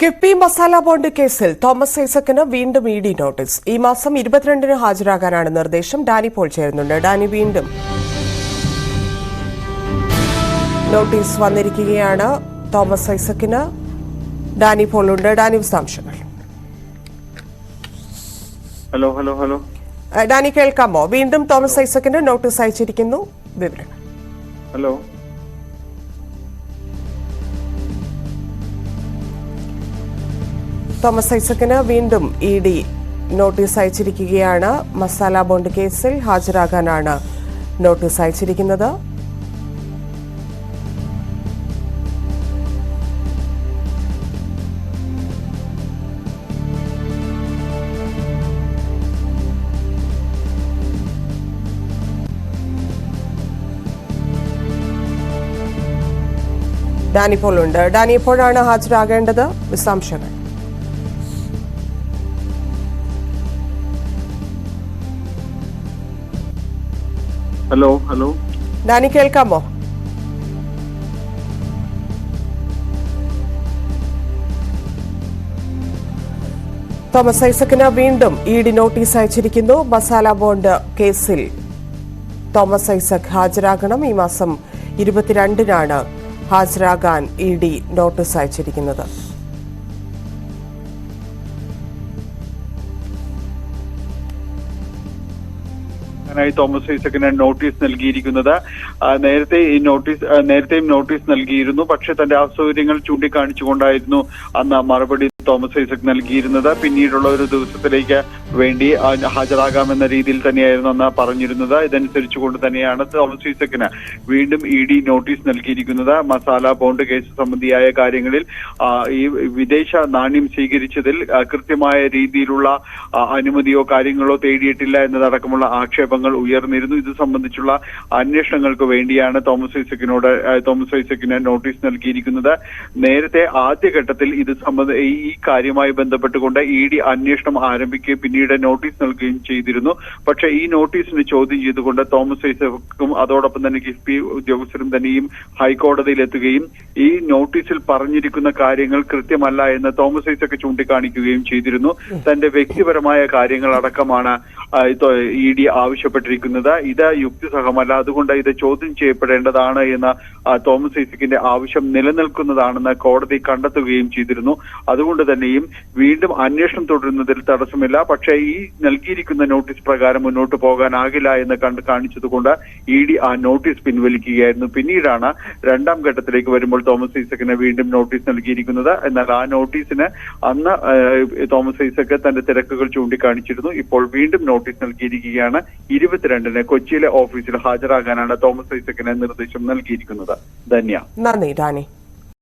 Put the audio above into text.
KIIFB masala bond കേസിൽ Thomas ഐസക്കിന് വീണ്ടും ED notice. ഈ മാസം 22-ന് ഹാജരാകാനാണ് നിർദ്ദേശം. ഡാനി പോൾ ചേരുന്നുണ്ട്. ഡാനി, വീണ്ടും നോട്ടീസ് വന്നിരിക്കുകയാണ് തോമസ് ഐസക്കിന്. ഡാനി പോൾ ഉണ്ട്. ഡാനി, വിശദാംശങ്ങൾ. ഹലോ ഹലോ ഹലോ ഡാനി, കേൾക്കാമോ? വീണ്ടും തോമസ് ഐസക്കിന് നോട്ടീസ് അയച്ചിരിക്കുന്നു. വിവരങ്ങൾ. ഹലോ തോമസ് ഐസക്കിന് വീണ്ടും ഇഡി നോട്ടീസ് അയച്ചിരിക്കുകയാണ്. മസാല ബോണ്ട് കേസിൽ ഹാജരാകാനാണ് നോട്ടീസ് അയച്ചിരിക്കുന്നത്. ഡാനി പോൾ ഉണ്ട്. ഡാനി, എപ്പോഴാണ് ഹാജരാകേണ്ടത്? വിശദാംശങ്ങൾ. ഹലോ ഹലോ ഡാനി, കേൾക്കാമോ? തോമസ് ഐസക്കിന് വീണ്ടും ഇഡി നോട്ടീസ് അയച്ചിരിക്കുന്നു. മസാല ബോണ്ട് കേസിൽ തോമസ് ഐസക് ഹാജരാകണം. ഈ മാസം 22-നാണ് ഹാജരാകാൻ ഇഡി നോട്ടീസ് അയച്ചിരിക്കുന്നത്. തോമസ് ഐസക്കിന് നോട്ടീസ് നൽകിയിരിക്കുന്നത്. നേരത്തെയും നോട്ടീസ് നൽകിയിരുന്നു. പക്ഷെ തന്റെ അസൗകര്യങ്ങൾ ചൂണ്ടിക്കാണിച്ചുകൊണ്ടായിരുന്നു അന്ന് മറുപടി തോമസ് ഐസക് നൽകിയിരുന്നത്. പിന്നീടുള്ള ഒരു ദിവസത്തിലേക്ക് വേണ്ടി ഹാജരാകാമെന്ന രീതിയിൽ തന്നെയായിരുന്നു അന്ന് പറഞ്ഞിരുന്നത്. ഇതനുസരിച്ചുകൊണ്ട് തന്നെയാണ് തോമസ് ഐസക്കിന് വീണ്ടും ഇഡി നോട്ടീസ് നൽകിയിരിക്കുന്നത്. മസാല ബോണ്ട് കേസ് സംബന്ധിയായ കാര്യങ്ങളിൽ ഈ വിദേശ നാണ്യം സ്വീകരിച്ചതിൽ കൃത്യമായ രീതിയിലുള്ള അനുമതിയോ കാര്യങ്ങളോ തേടിയിട്ടില്ല എന്നതടക്കമുള്ള ആക്ഷേപങ്ങൾ ഉയർന്നിരുന്നു. ഇത് സംബന്ധിച്ചുള്ള അന്വേഷണങ്ങൾക്ക് വേണ്ടിയാണ് തോമസ് ഐസക്കിന് നോട്ടീസ് നൽകിയിരിക്കുന്നത്. നേരത്തെ ആദ്യഘട്ടത്തിൽ ഈ കാര്യവുമായി ബന്ധപ്പെട്ടുകൊണ്ട് ഇഡി അന്വേഷണം ആരംഭിക്കുകയും പിന്നീട് നോട്ടീസ് നൽകുകയും ചെയ്തിരുന്നു. പക്ഷേ ഈ നോട്ടീസിന് ചോദ്യം ചെയ്തുകൊണ്ട് തോമസ് ഐസക്കും അതോടൊപ്പം തന്നെ കിഫ്ബി ഉദ്യോഗസ്ഥരും തന്നെയും ഹൈക്കോടതിയിലെത്തുകയും ഈ നോട്ടീസിൽ പറഞ്ഞിരിക്കുന്ന കാര്യങ്ങൾ കൃത്യമല്ല എന്ന് തോമസ് ഐസക് ചൂണ്ടിക്കാണിക്കുകയും ചെയ്തിരുന്നു. തന്റെ വ്യക്തിപരമായ കാര്യങ്ങളടക്കമാണ് ഇഡി ആവശ്യപ്പെട്ടിരിക്കുന്നത്. ഇത് യുക്തിസഹമല്ല, അതുകൊണ്ട് ഇത് ചോദ്യം ചെയ്യപ്പെടേണ്ടതാണ് എന്ന തോമസ് ഐസക്കിന്റെ ആവശ്യം നിലനിൽക്കുന്നതാണെന്ന് കോടതി കണ്ടെത്തുകയും ചെയ്തിരുന്നു. അതുകൊണ്ട് തന്നെയും വീണ്ടും അന്വേഷണം തുടരുന്നതിൽ തടസ്സമില്ല. പക്ഷേ ഈ നൽകിയിരിക്കുന്ന നോട്ടീസ് പ്രകാരം മുന്നോട്ട് പോകാനാകില്ല എന്ന് കാണിച്ചതുകൊണ്ട് ഇഡി ആ നോട്ടീസ് പിൻവലിക്കുകയായിരുന്നു. പിന്നീടാണ് രണ്ടാം ഘട്ടത്തിലേക്ക് വരുമ്പോൾ തോമസ് ഐസക്കിന് വീണ്ടും നോട്ടീസ് നൽകിയിരിക്കുന്നത്. എന്നാൽ ആ നോട്ടീസിന് അന്ന് തോമസ് ഐസക് തന്റെ തിരക്കുകൾ ചൂണ്ടിക്കാണിച്ചിരുന്നു. ഇപ്പോൾ വീണ്ടും നോട്ടീസ് നൽകിയിരിക്കുകയാണ്. 22-ന് കൊച്ചിയിലെ ഓഫീസിൽ ഹാജരാകാനാണ് തോമസ് ഐസക്കിന് നിർദ്ദേശം നൽകിയിരിക്കുന്നത്. ധന്യ. നന്ദി ഡാനി.